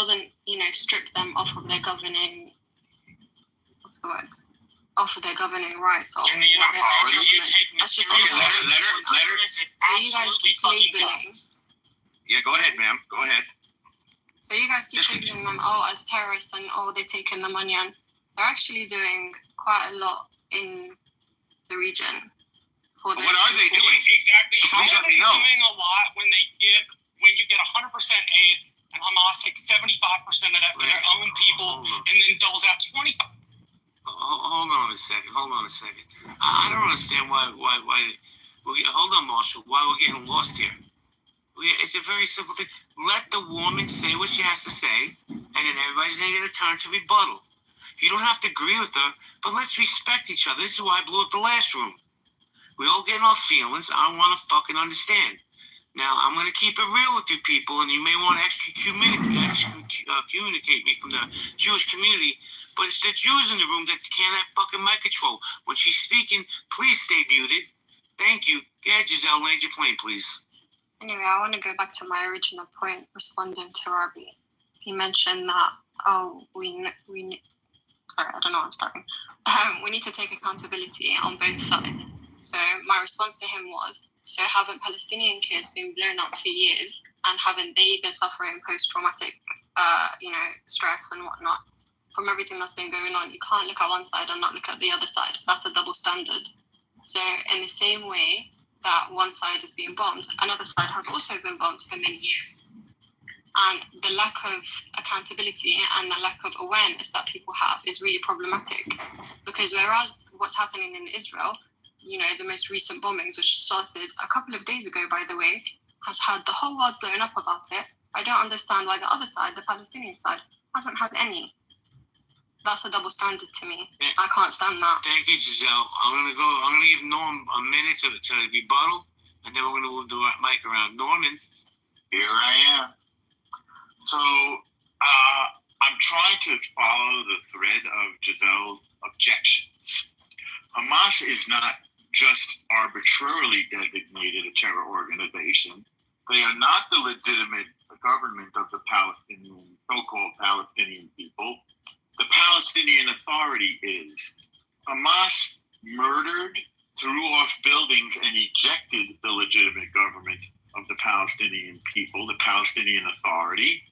doesn't, strip them off of their governing, off of their governing rights. Or that's just let her. So you guys keep labeling. Yeah, go ahead, ma'am. Go ahead. So you guys keep labeling them, as terrorists, and they're taking the money, and they're actually doing quite a lot in the region. What are they doing? Exactly. How are they doing a lot when you get 100% aid and Hamas takes 75% of that for their own people and then doles out 25%? Hold on a second. I don't understand why hold on, Marshall. Why we're getting lost here? It's a very simple thing. Let the woman say what she has to say, and then everybody's going to get a turn to rebuttal. You don't have to agree with her, but let's respect each other. This is why I blew up the last room. We all get in our feelings. I want to fucking understand. Now, I'm going to keep it real with you people, and you may want to communicate me from the Jewish community, but it's the Jews in the room that can't have fucking mic control. When she's speaking, please stay muted. Thank you. Go ahead, Giselle, land your plane, please. Anyway, I want to go back to my original point responding to Robbie. He mentioned that, sorry, I don't know what I'm starting. We need to take accountability on both sides. So my response to him was, so haven't Palestinian kids been blown up for years, and haven't they been suffering post-traumatic, stress and whatnot from everything that's been going on? You can't look at one side and not look at the other side. That's a double standard. So in the same way that one side is being bombed, another side has also been bombed for many years. And the lack of accountability and the lack of awareness that people have is really problematic. Because whereas what's happening in Israel, the most recent bombings, which started a couple of days ago, by the way, has had the whole world blown up about it. I don't understand why the other side, the Palestinian side, hasn't had any. That's a double standard to me. I can't stand that. Thank you, Giselle. I'm gonna give Norm a minute to rebuttal, and then we're gonna move the mic around. Norman. Here I am. So I'm trying to follow the thread of Giselle's objections. Hamas is not just arbitrarily designated a terror organization. They are not the legitimate government of the so-called Palestinian people. The Palestinian Authority is. Hamas murdered, threw off buildings, and ejected the legitimate government of the Palestinian people, the Palestinian Authority.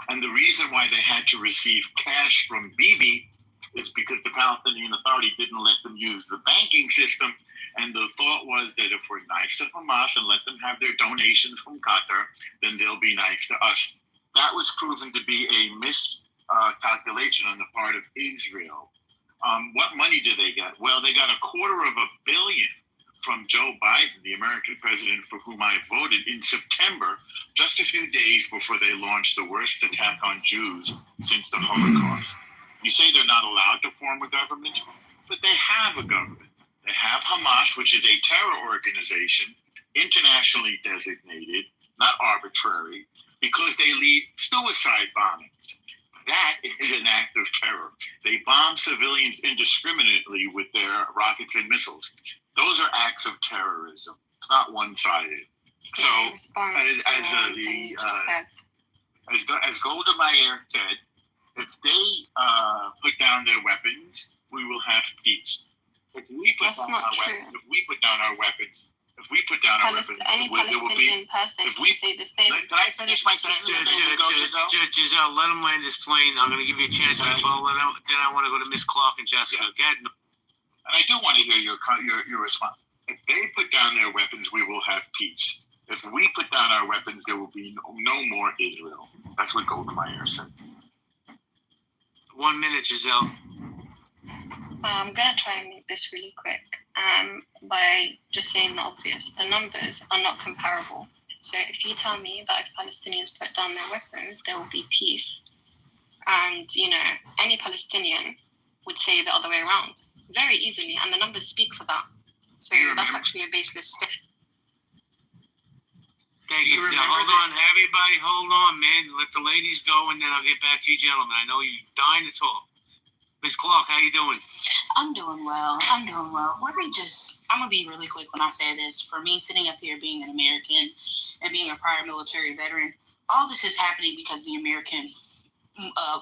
And the reason why they had to receive cash from Bibi is because the Palestinian Authority didn't let them use the banking system. And the thought was that if we're nice to Hamas and let them have their donations from Qatar, then they'll be nice to us. That was proven to be a miscalculation on the part of Israel. What money did they get? Well, they got $250 million from Joe Biden, the American president for whom I voted, in September, just a few days before they launched the worst attack on Jews since the Holocaust. You say they're not allowed to form a government, but they have a government. They have Hamas, which is a terror organization, internationally designated, not arbitrary, because they lead suicide bombings. That is an act of terror. They bomb civilians indiscriminately with their rockets and missiles. Those are acts of terrorism. It's not one-sided. So, as Golda Meir said, if they put down their weapons, we will have peace. If we put down our weapons, any Palestinian person can say the same. Can I finish my sentence? Giselle, let him land his plane. I'm going to give you a chance to rebuttal, and then I want to go to Miss Clark and Jessica. Yeah. And I do want to hear your response. If they put down their weapons, we will have peace. If we put down our weapons, there will be no more Israel. That's what Golda Meir said. 1 minute, Giselle. I'm going to try and make this really quick by just saying the obvious. The numbers are not comparable. So if you tell me that if Palestinians put down their weapons, there will be peace, and, any Palestinian would say the other way around very easily, and the numbers speak for that. So that's actually a baseless statement. Thank you, Giselle. Hold on, everybody, hold on, man. Let the ladies go, and then I'll get back to you gentlemen. I know you're dying to talk. Miss Clark, how you doing? I'm doing well. I'm going to be really quick when I say this. For me, sitting up here being an American and being a prior military veteran, all this is happening because the American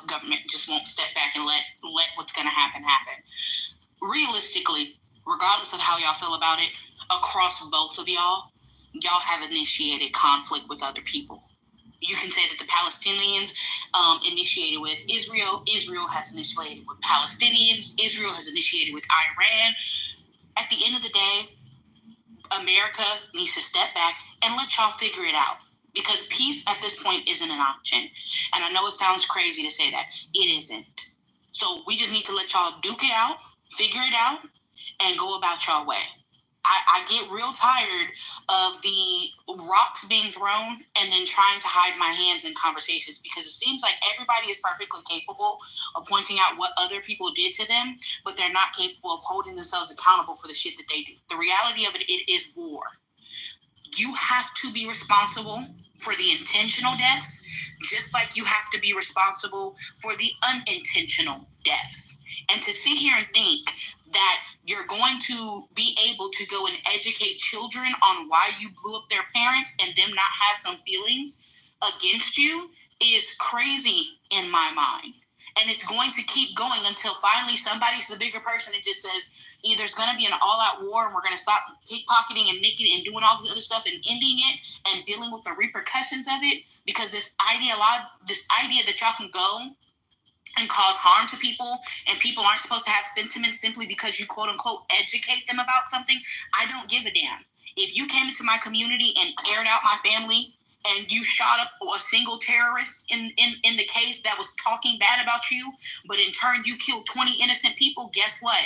government just won't step back and let what's going to happen. Realistically, regardless of how y'all feel about it, across both of y'all have initiated conflict with other people. You can say that the Palestinians initiated with Israel. Israel has initiated with Palestinians. Israel has initiated with Iran. At the end of the day, America needs to step back and let y'all figure it out. Because peace at this point isn't an option. And I know it sounds crazy to say that. It isn't. So we just need to let y'all duke it out, figure it out, and go about y'all way. I get real tired of the rocks being thrown and then trying to hide my hands in conversations, because it seems like everybody is perfectly capable of pointing out what other people did to them, but they're not capable of holding themselves accountable for the shit that they do. The reality of it is war. You have to be responsible for the intentional deaths, just like you have to be responsible for the unintentional deaths. And to sit here and think that you're going to be able to go and educate children on why you blew up their parents and them not have some feelings against you is crazy in my mind. And it's going to keep going until finally somebody's the bigger person and just says, either it's going to be an all-out war and we're going to stop pickpocketing and nicking and doing all this other stuff and ending it and dealing with the repercussions of it, because this idea that y'all can go and cause harm to people and people aren't supposed to have sentiments simply because you quote-unquote educate them about something, I don't give a damn. If you came into my community and aired out my family and you shot up a single terrorist in the case that was talking bad about you, but in turn you killed 20 innocent people, guess what?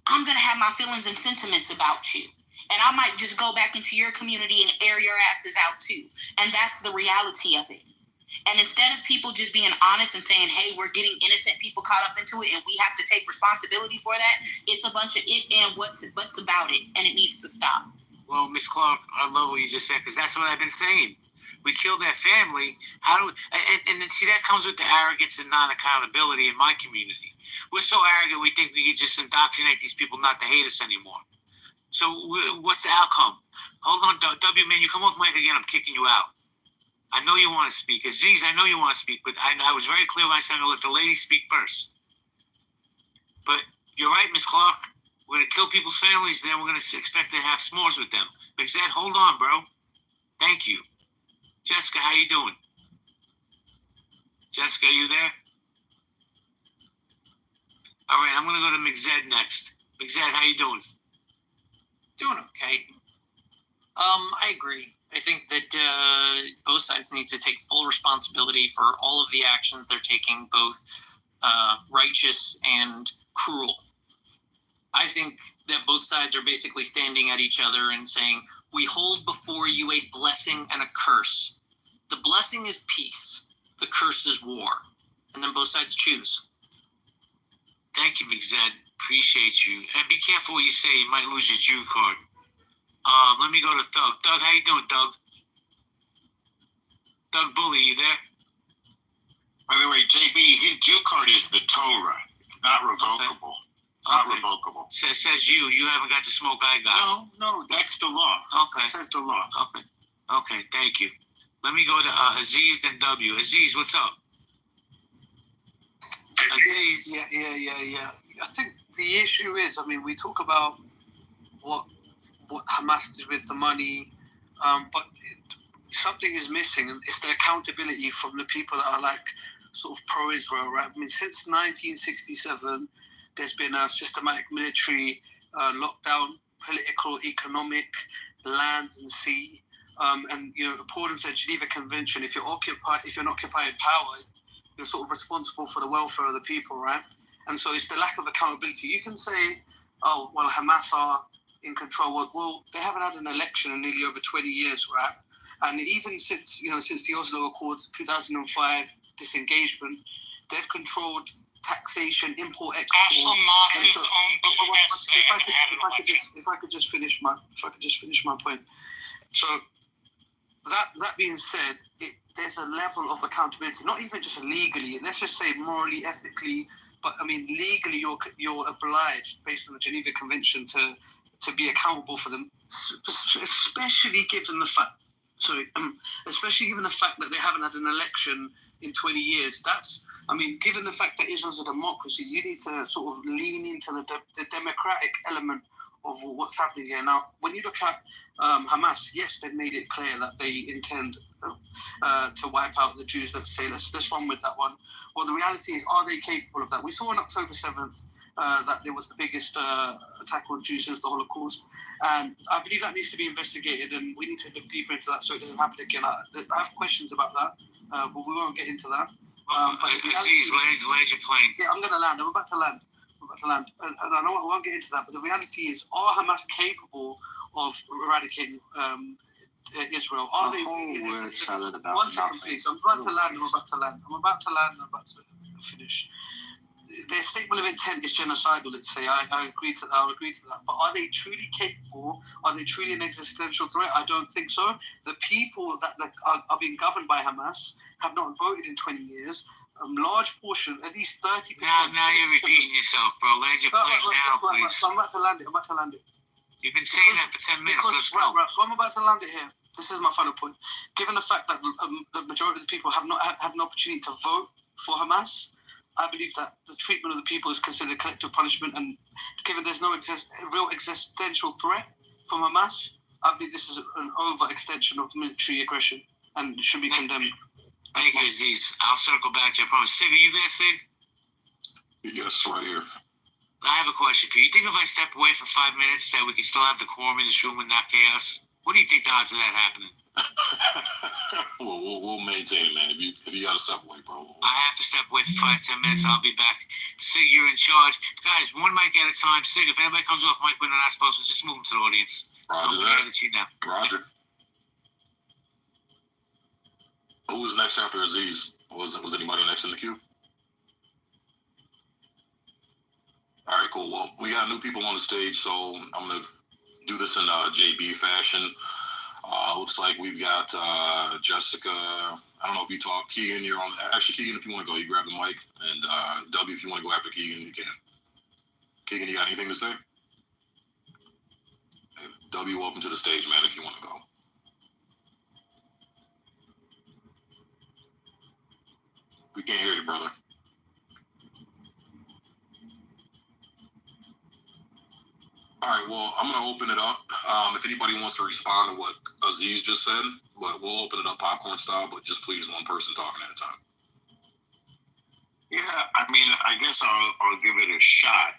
I'm going to have my feelings and sentiments about you. And I might just go back into your community and air your asses out too. And that's the reality of it. And instead of people just being honest and saying, hey, we're getting innocent people caught up into it and we have to take responsibility for that, it's a bunch of if and what's about it, and it needs to stop. Well, Ms. Clark, I love what you just said, because that's what I've been saying. We killed that family. And then see, that comes with the arrogance and non-accountability in my community. We're so arrogant, we think we can just indoctrinate these people not to hate us anymore. So what's the outcome? Hold on, W, man, you come off mic again, I'm kicking you out. I know you want to speak. Aziz, I know you want to speak, but I was very clear when I said I'm going to let the lady speak first. But you're right, Ms. Clark. We're going to kill people's families, then we're going to expect to have s'mores with them. Big Zed, hold on, bro. Thank you. Jessica, how you doing? Jessica, are you there? All right, I'm going to go to McZed next. McZed, how you doing? Doing okay. I agree. I think that both sides need to take full responsibility for all of the actions they're taking, both righteous and cruel. I think that both sides are basically standing at each other and saying, we hold before you a blessing and a curse. The blessing is peace. The curse is war. And then both sides choose. Thank you, Big Zed. Appreciate you. And be careful what you say. You might lose your Jew card. Let me go to Doug. Doug, how you doing, Doug? Doug Bully, you there? By the way, JB, his Jew card is the Torah. It's not revocable. Not revocable. Says you. You haven't got the smoke I got. No, that's the law. Okay. It says the law. Okay, thank you. Let me go to Aziz, then W. Aziz, what's up? Aziz. Yeah. I think the issue is, we talk about what Hamas did with the money, but something is missing, and it's the accountability from the people that are sort of pro-Israel, right? Since 1967, there's been a systematic military lockdown, political, economic, land and sea, and according to the Geneva Convention, if you're an occupying power, you're sort of responsible for the welfare of the people, right? And so it's the lack of accountability. You can say, oh, well, Hamas are in control. Well, they haven't had an election in nearly over 20 years, right? And even since the Oslo Accords, 2005 disengagement, they've controlled taxation, import, export. If I could just finish my point. So that being said, there's a level of accountability, not even just legally. Let's just say morally, ethically, but legally, you're obliged based on the Geneva Convention to be accountable for them, especially given the fact especially given the fact that they haven't had an election in 20 years. Given the fact that Israel's a democracy, you need to sort of lean into the democratic element of what's happening here. Now, when you look at Hamas, yes, they've made it clear that they intend to wipe out the Jews. Let's run with that one. Well, the reality is, are they capable of that? We saw on October 7th that there was the biggest attack on Jews since the Holocaust. And I believe that needs to be investigated, and we need to look deeper into that so it doesn't happen again. I have questions about that, but we won't get into that. Aziz, land your plane. Yeah, I'm going to land. I'm about to land. And I know I won't get into that, but the reality is, are Hamas capable of eradicating Israel? Are they? One second, please. I'm about to land. I'm about to finish. Their statement of intent is genocidal, let's say. I agree to that. I'll agree to that. But are they truly capable? Are they truly an existential threat? I don't think so. The people that are being governed by Hamas have not voted in 20 years. A large portion, at least 30%. Now you're repeating yourself, bro. Land your plane now, please. So I'm about to land it. You've been saying that for 10 minutes. Let's go. Right. I'm about to land it here. This is my final point. Given the fact that the majority of the people have not had an opportunity to vote for Hamas, I believe that the treatment of the people is considered collective punishment, and given there's no real existential threat from Hamas, I believe this is an overextension of military aggression and should be condemned. Thank you, Aziz. I'll circle back to you, I promise. Sig, are you there, Sig? Yes, right here. I have a question for you. You think if I step away for 5 minutes that we can still have the quorum in this room and not chaos? What do you think the odds of that happening? We'll maintain it, man. If you got to step away, bro. I have to step away for 5-10 minutes. I'll be back. Sig, you're in charge. Guys, one mic at a time. Sig, if anybody comes off mic when they're not supposed to, just move them to the audience. Roger that. To you now. Roger. Who was next after Aziz? Was anybody next in the queue? All right, cool. Well, we got new people on the stage, so I'm going to do this in JB fashion. Looks like we've got Jessica. I don't know if you talk. Keegan, you're on. Actually, Keegan, if you want to go, you grab the mic. And W, if you want to go after Keegan, you can. Keegan, you got anything to say? Hey, W, welcome to the stage, man, if you want to go. We can't hear you, brother. All right, well, I'm going to open it up. If anybody wants to respond to what Aziz just said, but we'll open it up popcorn style, but just please one person talking at a time. Yeah, I guess I'll give it a shot.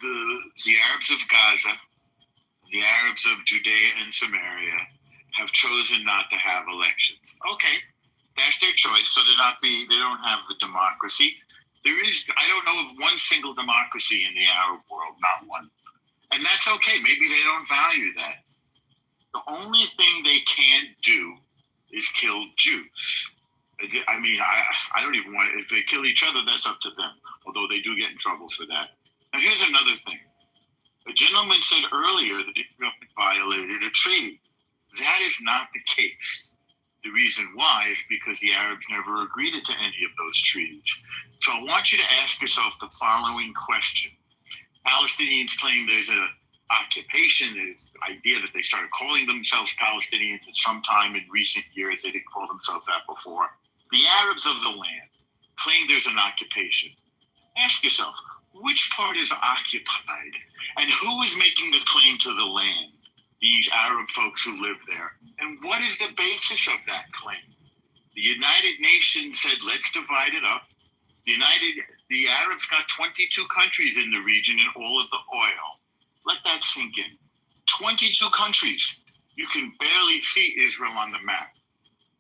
The Arabs of Gaza, the Arabs of Judea and Samaria have chosen not to have elections. Okay, that's their choice. So they don't have the democracy. I don't know of one single democracy in the Arab world, not one. And that's okay. Maybe they don't value that. The only thing they can't do is kill Jews. I don't even want, if they kill each other, that's up to them, although they do get in trouble for that. Now, here's another thing. A gentleman said earlier that Israel violated a treaty. That is not the case. The reason why is because the Arabs never agreed to any of those treaties. So I want you to ask yourself the following question. Palestinians claim there's an occupation, there's the idea that they started calling themselves Palestinians at some time in recent years. They didn't call themselves that before. The Arabs of the land claim there's an occupation. Ask yourself, which part is occupied? And who is making the claim to the land? These Arab folks who live there. And what is the basis of that claim? The United Nations said, let's divide it up. The Arabs got 22 countries in the region and all of the oil. Let that sink in. 22 countries. You can barely see Israel on the map.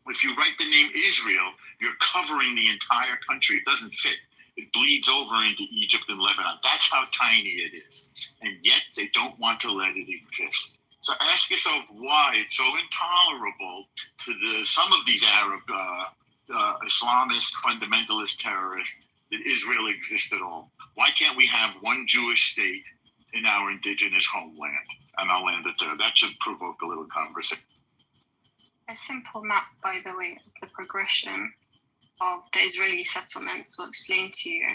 If you write the name Israel, you're covering the entire country. It doesn't fit. It bleeds over into Egypt and Lebanon. That's how tiny it is. And yet they don't want to let it exist. So ask yourself why it's so intolerable to some of these Arab Islamist fundamentalist terrorists that Israel exists at all. Why can't we have one Jewish state in our indigenous homeland? And I'll end it there. That should provoke a little conversation. A simple map, by the way, of the progression of the Israeli settlements will explain to you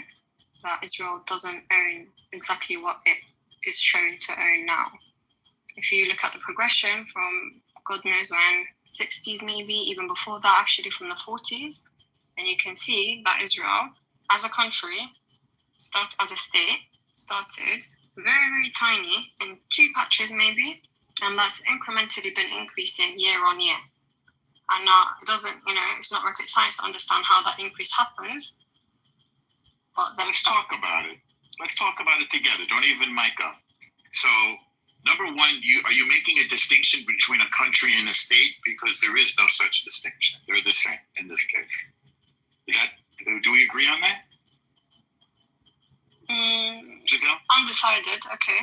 that Israel doesn't own exactly what it is shown to own now. if you look at the progression from God knows when, 60s maybe, even before that, actually from the 40s, then you can see that Israel, as a country, as a state, started very, very tiny in 2 patches maybe, and that's incrementally been increasing year on year. And it doesn't, it's not rocket science to understand how that increase happens. But then let's talk about it. Let's talk about it together. Don't even mic up. So, number one, are you making a distinction between a country and a state? Because there is no such distinction. They're the same in this case. Do we agree on that? Giselle? Undecided. Okay.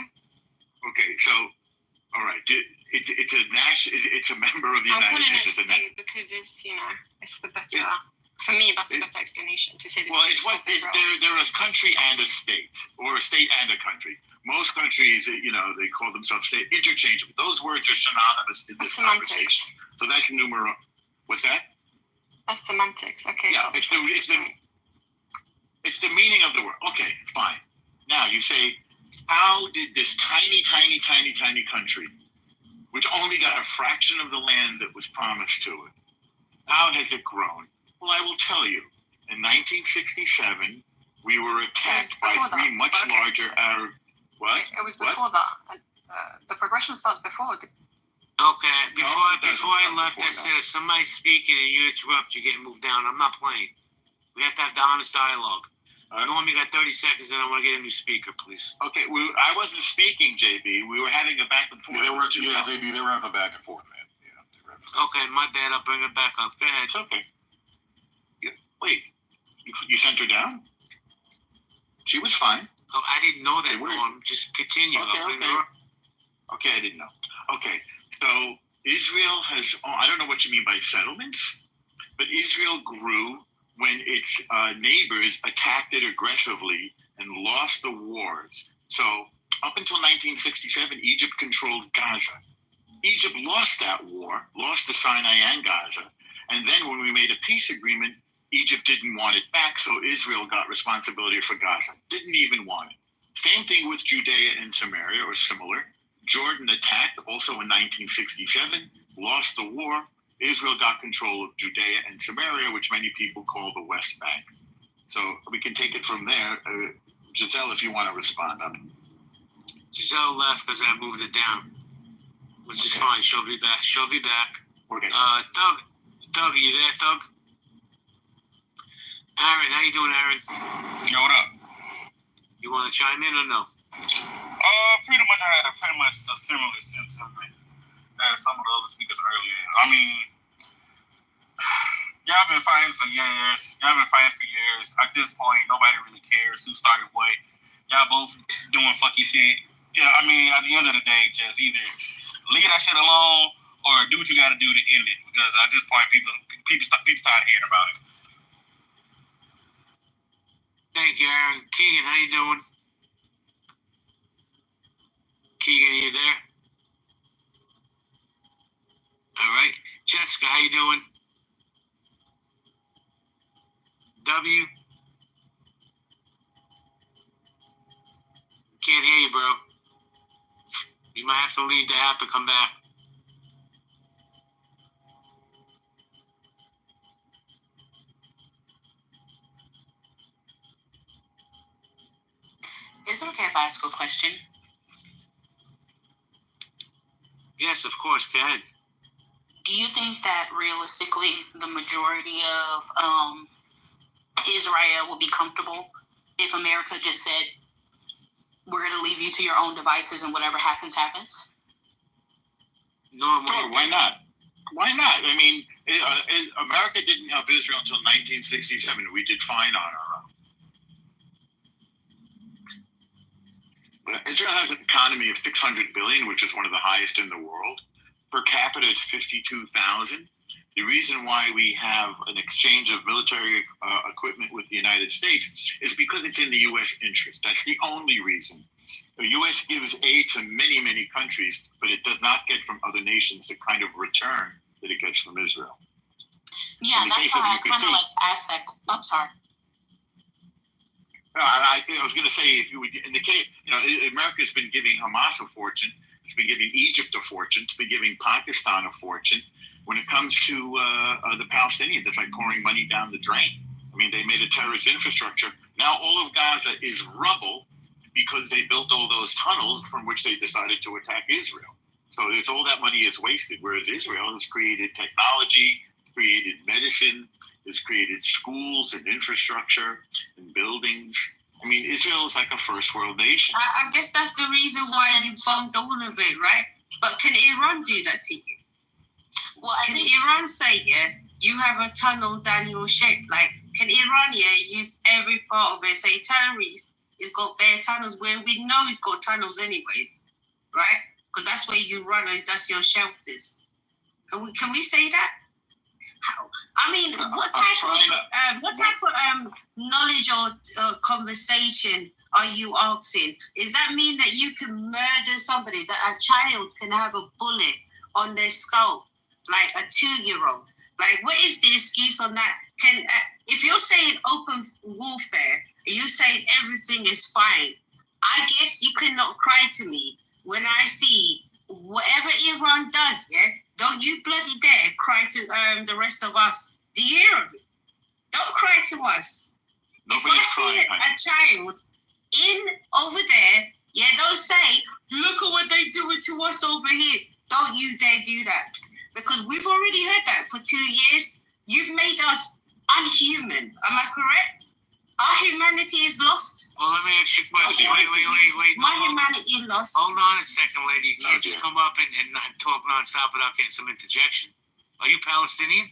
Okay. So, all right. It's a member of the I'm United calling it Nations. state because it's the better. For me, that's a better explanation to say this. Well, they're a country and a state, or a state and a country. Most countries, they call themselves state, interchangeable. Those words are synonymous in this conversation. So that's numeral. What's that? That's semantics. Okay. Yeah, it's the meaning of the word. Okay, fine. Now you say, how did this tiny, tiny, tiny, tiny country, which only got a fraction of the land that was promised to it, how has it grown? Well, I will tell you. In 1967, we were attacked by 3 much larger Arab. What? It was before that. The progression starts before. Okay, before I left, I said if somebody's speaking and you interrupt, you're getting moved down. I'm not playing. We have to have the honest dialogue. Norm, you got 30 seconds, and I want to get a new speaker, please. Okay, I wasn't speaking, JB. We were having a back and forth. JB, they were having a back and forth, man. Yeah. Okay, my bad. I'll bring it back up. Go ahead. It's okay. Wait, you sent her down? She was fine. Oh, I didn't know that, Norm. Just continue. Okay, I didn't know. Okay, so Israel has, I don't know what you mean by settlements, but Israel grew when its neighbors attacked it aggressively and lost the wars. So up until 1967, Egypt controlled Gaza. Egypt lost that war, lost the Sinai and Gaza, and then when we made a peace agreement, Egypt didn't want it back, so Israel got responsibility for Gaza. Didn't even want it. Same thing with Judea and Samaria, or similar. Jordan attacked also in 1967, lost the war. Israel got control of Judea and Samaria, which many people call the West Bank. So we can take it from there. Giselle, if you want to respond. Giselle left because I moved it down, which is fine. She'll be back. Okay. Doug, are you there, Doug? Aaron, how you doing, Aaron? Yo, what up? You want to chime in or no? Pretty much. I had a similar sentiment as some of the other speakers earlier. I mean, y'all been fighting for years. At this point, nobody really cares who started what. Y'all both doing fucky shit. Yeah, I mean, at the end of the day, just either leave that shit alone or do what you got to do to end it. Because at this point, people start hearing about it. Thank you, Aaron. Keegan, how you doing? Keegan, are you there? All right. Jessica, how you doing? W? Can't hear you, bro. You might have to leave the app and come back. Is it okay if I ask a question? Yes, of course. Go ahead. Do you think that realistically the majority of Israel will be comfortable if America just said, we're going to leave you to your own devices and whatever happens, happens? No, sure, why not? Why not? I mean, America didn't help Israel until 1967. We did fine on our own. Israel has an economy of $600 billion, which is one of the highest in the world. Per capita is 52,000. The reason why we have an exchange of military equipment with the United States is because it's in the U.S. interest. That's the only reason. The U.S. gives aid to many, many countries, but it does not get from other nations the kind of return that it gets from Israel. Yeah, and that's why I kind of asked that. I'm sorry. I was going to say, if you would indicate, America's been giving Hamas a fortune. It's been giving Egypt a fortune. It's been giving Pakistan a fortune. When it comes to the Palestinians, it's like pouring money down the drain. I mean, they made a terrorist infrastructure. Now all of Gaza is rubble because they built all those tunnels from which they decided to attack Israel. So it's all that money is wasted, whereas Israel has created technology, created medicine, has created schools and infrastructure and buildings. I mean, Israel is like a first world nation. I guess that's the reason why you bombed all of it, right? But can Iran do that to you? Well, can Iran say, yeah, you have a tunnel down your shit? Like, can Iran, yeah, use every part of it? Say, Tenerife, it's got bare tunnels where we know it's got tunnels anyways, right? Because that's where you run, and that's your shelters. Can we say that? How? I mean, what type of knowledge or conversation are you asking? Does that mean that you can murder somebody, that a child can have a bullet on their skull, like a 2-year-old? Like, what is the excuse on that? If you're saying open warfare, you're saying everything is fine, I guess you cannot cry to me when I see whatever Iran does, yeah? Don't you bloody dare cry to the rest of us. Do you hear me? Don't cry to us. Nobody's if I see a child over there, yeah, don't say, look at what they're doing to us over here. Don't you dare do that. Because we've already heard that for 2 years. You've made us unhuman. Am I correct? Our humanity is lost. Well, let me ask you a question. Wait. My humanity is lost. Hold on a second, lady. You can't just come up and talk nonstop without getting some interjection. Are you Palestinian?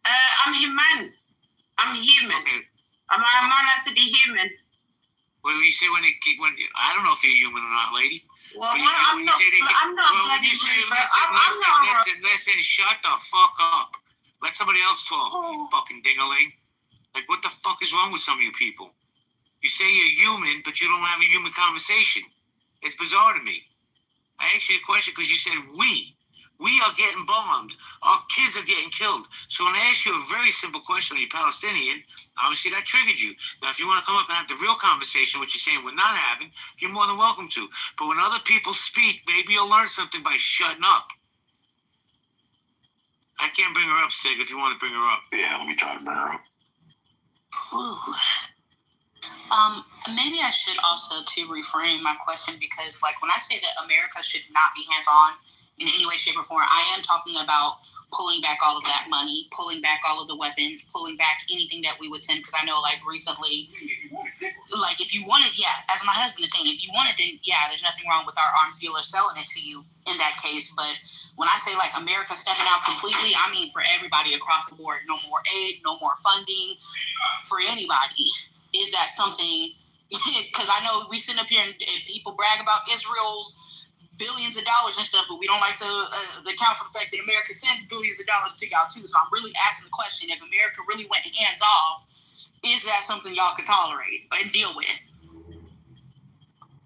I'm human. I'm human. Okay. I'm allowed to be human. Well, you say when I don't know if you're human or not, lady. Well, I'm not bloody human. Listen, shut the fuck up. Let somebody else talk, you fucking ding-a-ling. Like, what the fuck is wrong with some of you people? You say you're human, but you don't have a human conversation. It's bizarre to me. I asked you a question because you said we. We are getting bombed. Our kids are getting killed. So when I ask you a very simple question, are you Palestinian? Obviously that triggered you. Now, if you want to come up and have the real conversation, which you're saying we're not having, you're more than welcome to. But when other people speak, maybe you'll learn something by shutting up. I can't bring her up, Sig, if you want to bring her up. Yeah, let me try to bring her up. Maybe I should also to reframe my question, because like when I say that America should not be hands-on in any way, shape, or form, I am talking about pulling back all of that money, pulling back all of the weapons, pulling back anything that we would send. Because I know, like, recently, like, if you wanted, yeah, as my husband is saying, if you want it, then, yeah, there's nothing wrong with our arms dealer selling it to you in that case. But when I say, like, America stepping out completely, I mean for everybody across the board. No more aid, no more funding for anybody. Is that something, because I know we sit up here and people brag about Israel's billions of dollars and stuff, but we don't like to account for the fact that America sends billions of dollars to y'all too. So I'm really asking the question, if America really went hands off, is that something y'all could tolerate and deal with?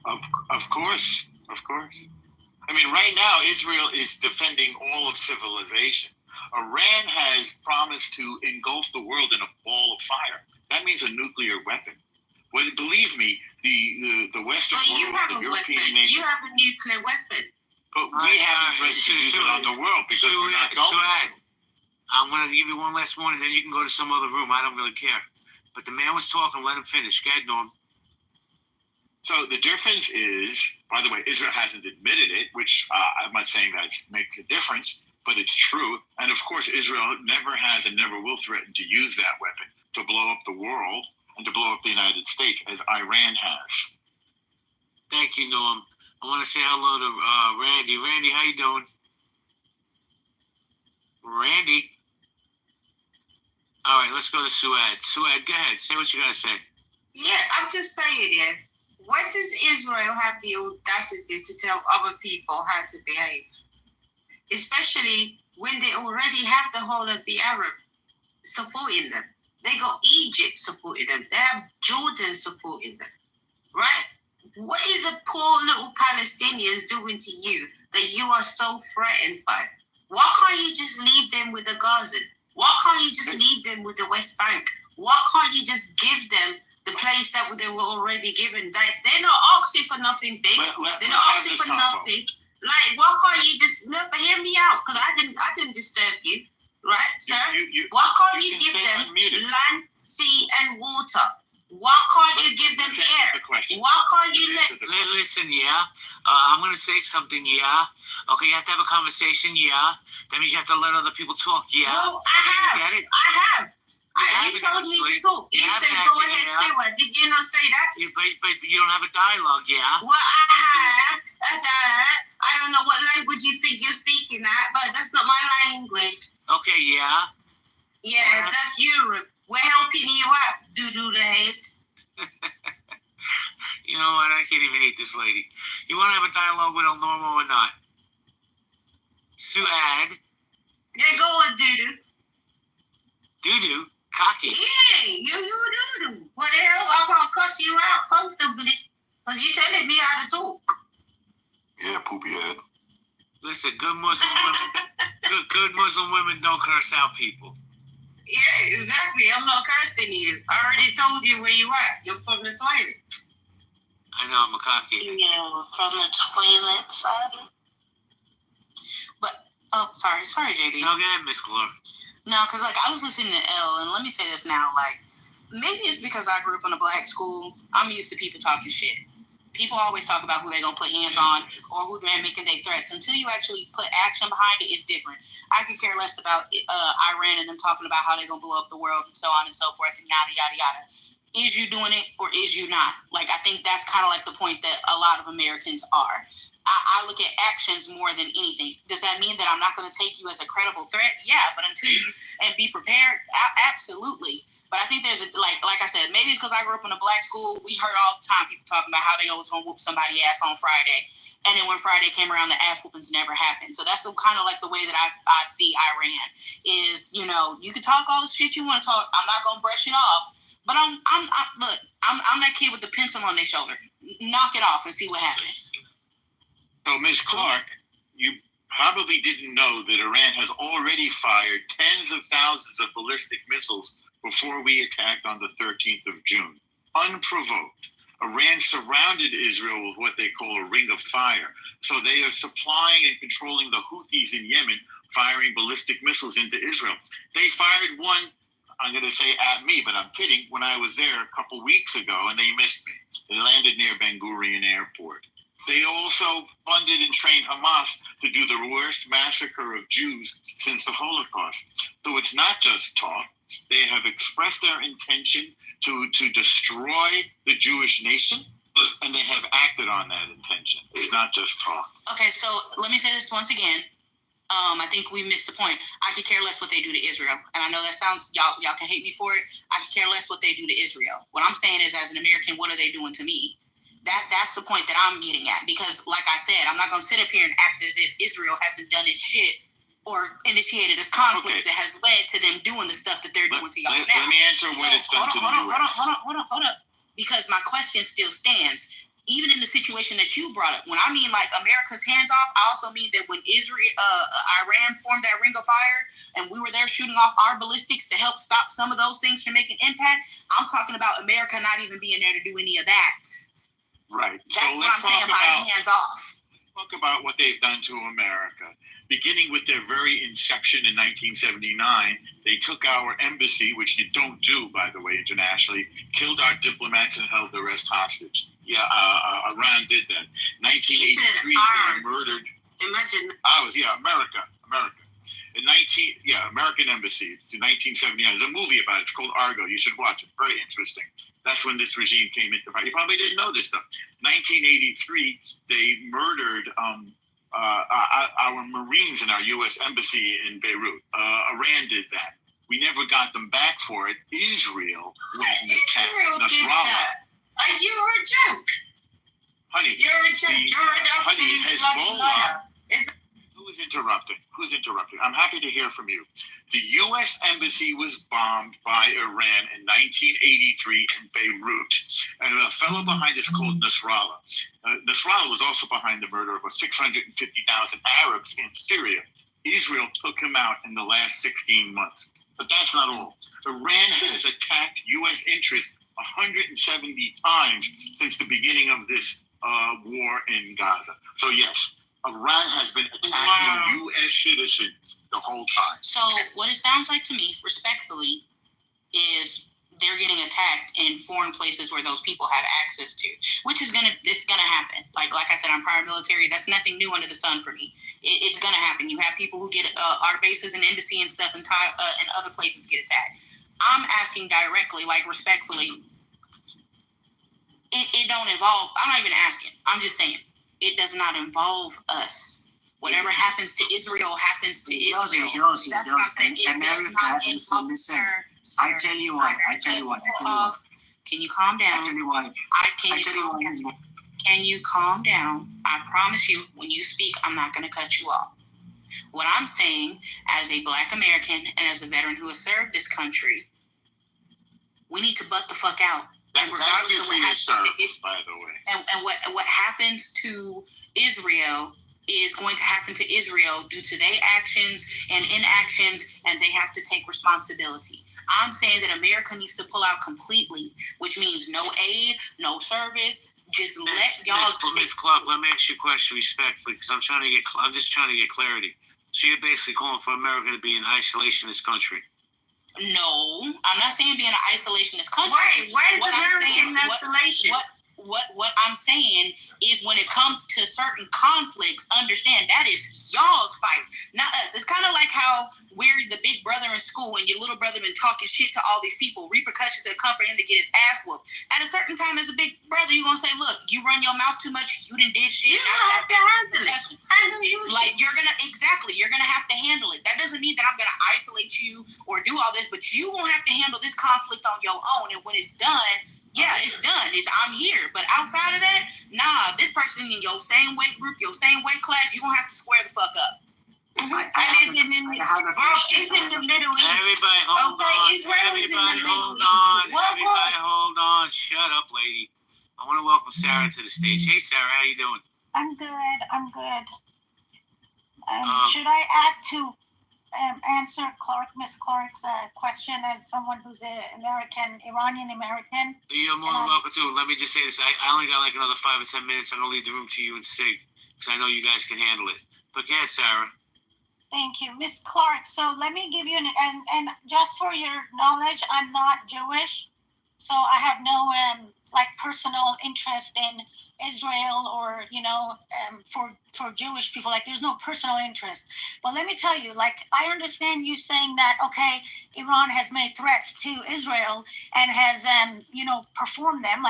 Of course. I mean, right now, Israel is defending all of civilization. Iran has promised to engulf the world in a ball of fire. That means a nuclear weapon. Well, believe me, the Western world, the European nations... You have a nuclear weapon. But we haven't threatened to use it on the world because we're not going. I'm going to give you one last warning, then you can go to some other room. I don't really care. But the man was talking. Let him finish. Go ahead, Norm. So the difference is, by the way, Israel hasn't admitted it, which I'm not saying that makes a difference, but it's true. And of course, Israel never has and never will threaten to use that weapon to blow up the world and to blow up the United States, as Iran has. Thank you, Norm. I want to say hello to Randy. Randy, how you doing? Randy. All right, let's go to Suad. Suad, go ahead. Say what you got to say. Yeah, I'm just saying, yeah. Why does Israel have the audacity to tell other people how to behave? Especially when they already have the whole of the Arab supporting them. They got Egypt supporting them. They have Jordan supporting them. Right? What is the poor little Palestinians doing to you that you are so threatened by? Why can't you just leave them with the Gaza? Why can't you just leave them with the West Bank? Why can't you just give them the place that they were already given. They're not asking for nothing big. They're not asking for nothing. Like, why can't you just hear me out? Because I didn't disturb you, right, sir? Why can't you give them land, sea, and water? Why can't you give them air? Why can't you Listen, I'm going to say something, Okay, you have to have a conversation, That means you have to let other people talk, No, I have. Get it? I have. You told me to talk. You said go ahead, say what? Did you not say that? But you don't have a dialogue, Well, I have. I don't know what language you think you're speaking at, but that's not my language. Okay, Yeah, that's Europe. We're helping you out, do the hate. You know what? I can't even hate this lady. You want to have a dialogue with El Normo or not? Suad. Yeah, go on, doo-doo. Doo-doo? Cocky. Yeah, you doo-doo. What the hell? I'm going to cuss you out comfortably because you're telling me how to talk. Yeah, poopy head. Listen, good Muslim women, good Muslim women don't curse out people. Yeah, exactly. I'm not cursing you. I already told you where you at. You're from the toilet. I know, I'm a cocky. Yeah, from the toilet side. But, sorry, JB. No, go ahead, Miss Glore. No, because, I was listening to L, and let me say this now, maybe it's because I grew up in a black school. I'm used to people talking shit. People always talk about who they're going to put hands on or who they're making their threats. Until you actually put action behind it, it's different. I could care less about Iran and them talking about how they're going to blow up the world and so on and so forth and yada, yada, yada. Is you doing it or is you not? I think that's kind of the point that a lot of Americans are. I look at actions more than anything. Does that mean that I'm not going to take you as a credible threat? Yeah, but until you and be prepared, absolutely. But I think there's like I said, maybe it's because I grew up in a black school. We heard all the time people talking about how they always gonna whoop somebody's ass on Friday, and then when Friday came around, the ass whoopings never happened. So that's kind of the way that I see Iran is. You can talk all the shit you want to talk. I'm not gonna brush it off, but I'm that kid with the pencil on their shoulder. Knock it off and see what happens. So, Ms. Clark, you probably didn't know that Iran has already fired tens of thousands of ballistic missiles before we attacked on the 13th of June. Unprovoked. Iran surrounded Israel with what they call a ring of fire. So they are supplying and controlling the Houthis in Yemen, firing ballistic missiles into Israel. They fired one, I'm going to say at me, but I'm kidding, when I was there a couple weeks ago, and they missed me. They landed near Ben Gurion Airport. They also funded and trained Hamas to do the worst massacre of Jews since the Holocaust. So it's not just talk. They have expressed their intention to destroy the Jewish nation, and they have acted on that intention. It's not just talk. Okay, so let me say this once again. I think we missed the point. I could care less what they do to Israel. And I know that sounds, y'all can hate me for it. I could care less what they do to Israel. What I'm saying is, as an American, what are they doing to me? That's the point that I'm getting at. Because, like I said, I'm not going to sit up here and act as if Israel hasn't done its shit or initiated this conflict that has led to them doing the stuff that they're doing to y'all now. Let me answer what it's done to the U.S. Hold up. Because my question still stands. Even in the situation that you brought up, when I mean America's hands off, I also mean that when Iran formed that ring of fire and we were there shooting off our ballistics to help stop some of those things from making impact, I'm talking about America not even being there to do any of that. Right. That's what I'm saying by hands off. Talk about what they've done to America. Beginning with their very inception in 1979, they took our embassy, which you don't do, by the way, internationally, killed our diplomats and held the rest hostage. Yeah, Iran did that. 1983, they murdered. Imagine. America. American embassy. It's in 1979. There's a movie about it. It's called Argo. You should watch it. Very interesting. That's when this regime came into power. You probably didn't know this stuff. 1983, they murdered our Marines in our U.S. embassy in Beirut. Iran did that. We never got them back for it. Israel went and attacked Nasrallah. You're a joke. Honey, you're a joke. You're an absolute fucking liar. Who's interrupting? I'm happy to hear from you. The U.S. embassy was bombed by Iran in 1983 in Beirut. And a fellow behind us called Nasrallah. Nasrallah was also behind the murder of 650,000 Arabs in Syria. Israel took him out in the last 16 months. But that's not all. Iran has attacked U.S. interests 170 times since the beginning of this war in Gaza. So yes, Iran has been attacking U.S. citizens the whole time. So what it sounds like to me, respectfully, is they're getting attacked in foreign places where those people have access to, which is gonna happen. Like I said, I'm prior military. That's nothing new under the sun for me. It's gonna happen. You have people who get our bases and embassy and stuff and other places get attacked. I'm asking directly, like respectfully. It don't involve. I'm not even asking. I'm just saying it does not involve us. Whatever happens to Israel happens to Israel. America is listen. I tell you what. Can you calm down? I tell you what. Can you calm down? I promise you, when you speak, I'm not going to cut you off. What I'm saying, as a Black American and as a veteran who has served this country, we need to butt the fuck out. That's obviously a service, by the way. And what happens to Israel is going to happen to Israel due to their actions and inactions, and they have to take responsibility. I'm saying that America needs to pull out completely, which means no aid, no service. Just let y'all. Ms. Clark, let me ask you a question respectfully, because I'm just trying to get clarity. So you're basically calling for America to be in isolation in this country? No, I'm not saying be in an isolationist country. Why is America in isolation? What I'm saying is when it comes to certain conflicts, understand that is y'all's fight, not us. It's kind of like how we're the big brother in school and your little brother been talking shit to all these people, repercussions that come for him to get his ass whooped. At a certain time as a big brother, you're going to say, look, you run your mouth too much, you done did shit. You have to handle it. You're going to have to handle it. That doesn't mean that I'm going to isolate you or do all this, but you won't have to handle this conflict on your own. And when it's done, yeah, it's done. I'm here. But outside of that, nah, this person in your same weight group, your same weight class, you're going to have to square the fuck up. It's in the Middle East. Everybody hold on. Israel is in the Middle East. Everybody hold on. Shut up, lady. I want to welcome Sarah to the stage. Hey, Sarah, how you doing? I'm good. Should I add to answer Miss Clark's question as someone who's an Iranian American? You're more than welcome to. Let me just say this. I only got like another 5 or 10 minutes. I'm going to leave the room to you and Sig, because I know you guys can handle it. But go ahead, Sarah. Thank you, Miss Clark. So let me give you and just for your knowledge, I'm not Jewish, so I have no personal interest in Israel or for Jewish people. Like, there's no personal interest. But let me tell you, I understand you saying that Iran has made threats to Israel and has performed them,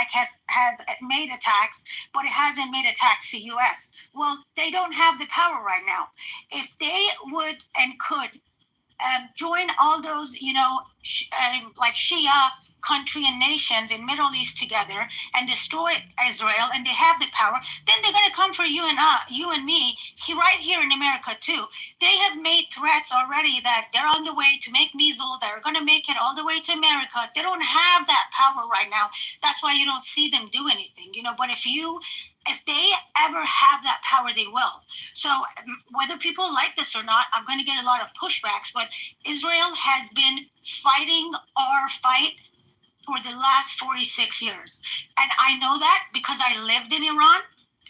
has made attacks, but it hasn't made attacks to US. Well, they don't have the power right now. If they would and could join all those Shia country and nations in Middle East together and destroy Israel, and they have the power, then they're going to come for you and me right here in America too. They have made threats already that they're on the way to make measles, they're going to make it all the way to America. They don't have that power right now. That's why you don't see them do anything, but if they ever have that power, they will. So whether people like this or not, I'm going to get a lot of pushbacks, but Israel has been fighting our fight for the last 46 years. And I know that because I lived in Iran.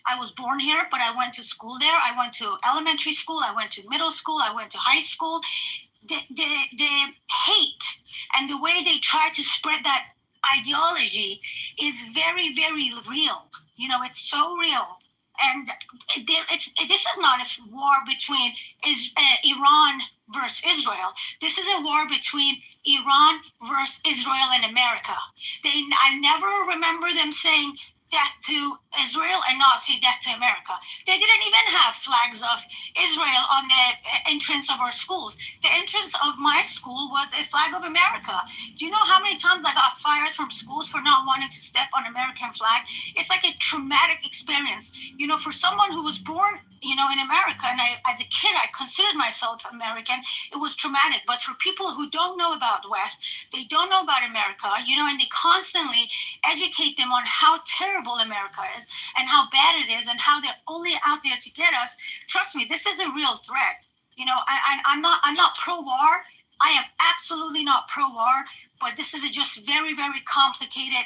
I was born here, but I went to school there. I went to elementary school. I went to middle school. I went to high school. The hate and the way they try to spread that ideology is very, very real. It's so real. And this is not a war between Iran versus Israel. This is a war between Iran versus Israel and America. I never remember them saying death to Israel and not say death to America. They didn't even have flags of Israel on the entrance of our schools. The entrance of my school was a flag of America. Do you know how many times I got fired from schools for not wanting to step on American flag? It's like a traumatic experience. For someone who was born, in America, and as a kid, I considered myself American, it was traumatic. But for people who don't know about the West, they don't know about America, and they constantly educate them on how terrible America is and how bad it is and how they're only out there to get us. Trust me, this is a real threat. I'm not pro-war. I am absolutely not pro-war, but this is a just very, very complicated,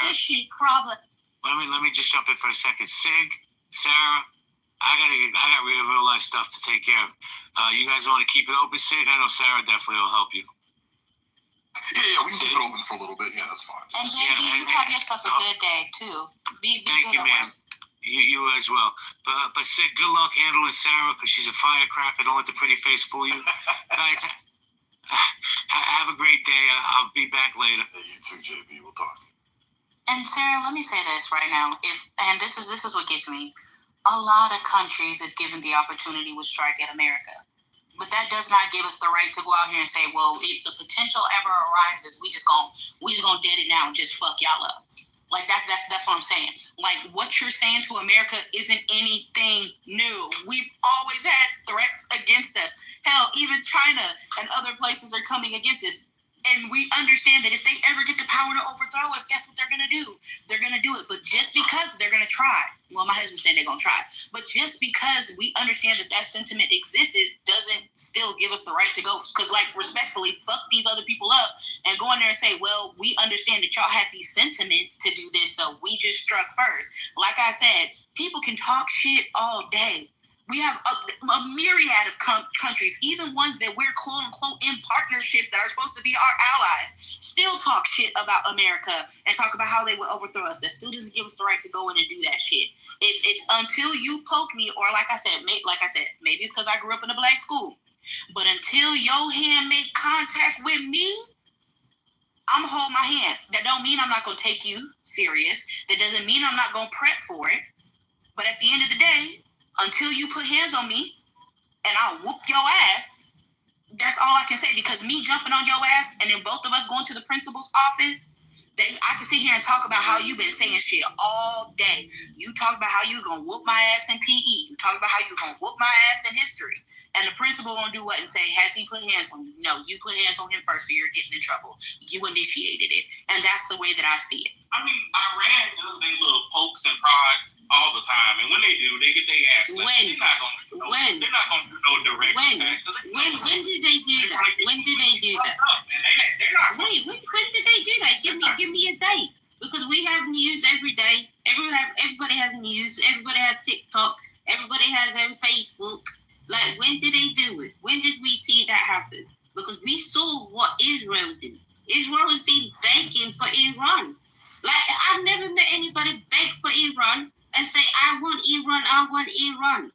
issue, problem. Let me just jump in for a second. Sig, Sarah, I got real life stuff to take care of. You guys want to keep it open, Sig? I know Sarah definitely will help you. Yeah, we can keep it open for a little bit. Yeah, that's fine. And JB, you have yourself a good day too. Be Thank good you, ma'am. You as well. But Sid, good luck handling Sarah because she's a firecracker. Don't let the pretty face fool you. Guys, have a great day. I'll be back later. Yeah, you too, JB. We'll talk. And Sarah, let me say this right now. And this is what gets me. A lot of countries, if given the opportunity, would strike at America. But that does not give us the right to go out here and say, well, if the potential ever arises, we just gonna dead it now and just fuck y'all up. Like that's what I'm saying. Like what you're saying to America isn't anything new. We've always had threats against us. Hell, even China and other places are coming against us. And we understand that if they ever get the power to overthrow us, guess what they're going to do? They're going to do it. But just because they're going to try. Well, my husband's saying they're going to try. But just because we understand that sentiment exists doesn't still give us the right to go. Because, like, respectfully, fuck these other people up and go in there and say, well, we understand that y'all had these sentiments to do this, so we just struck first. Like I said, people can talk shit all day. We have a myriad of countries, even ones that we're quote-unquote in partnerships that are supposed to be our allies, still talk shit about America and talk about how they would overthrow us. That still doesn't give us the right to go in and do that shit. It's until you poke me, or like I said, maybe it's because I grew up in a black school, but until your hand make contact with me, I'm going to hold my hands. That don't mean I'm not going to take you serious. That doesn't mean I'm not going to prep for it. But at the end of the day, until you put hands on me and I'll whoop your ass, that's all I can say. Because me jumping on your ass and then both of us going to the principal's office, I can sit here and talk about how you've been saying shit all day. You talk about how you're going to whoop my ass in PE. You talk about how you're going to whoop my ass in history. And the principal going to do what and say, has he put hands on you? No, you put hands on him first, so you're getting in trouble. You initiated it. And that's the way that I see it. I mean, Iran does their little pokes and prods all the time. And when they do, they get their ass slapped. They're not going to do no direct attack. When did they do that? When did they do that? Wait, when did they do that? Give me a date. Because we have news every day. Everybody has news. Everybody has TikTok. Everybody has Facebook. Like, when did they do it? When did we see that happen? Because we saw what Israel did. Israel has been begging for Iran. Like, I've never met anybody beg for Iran and say, I want Iran.